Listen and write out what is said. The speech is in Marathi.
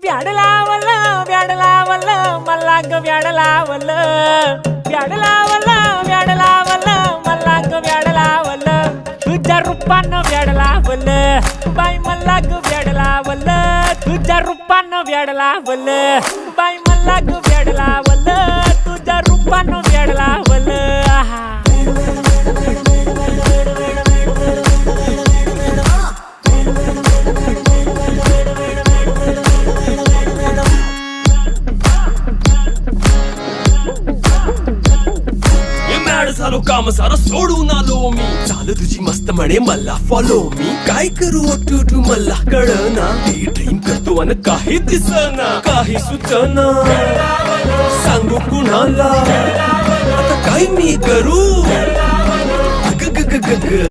व्याड लावलं व्याड लावलं मला ग व्याड लावलं व्याड लावलं व्याड लावलं मला ग व्याड लावलं तुझ्या रूपानं व्याड लावलं बाई मला ग व्याड लावलं तुझ्या रूपानं व्याड लावलं बाई मला ग व्याड लावलं तुझ्या रूपानं व्याड लावलं झालो काम सारा सोडून आलो मी चाल तुझी मस्त म्हणे मला फॉलो मी काय करू टू मला कळना ती ड्रीम करतो अन काही दिसना काही सुचना सांगू कुणाला आता काय मी करू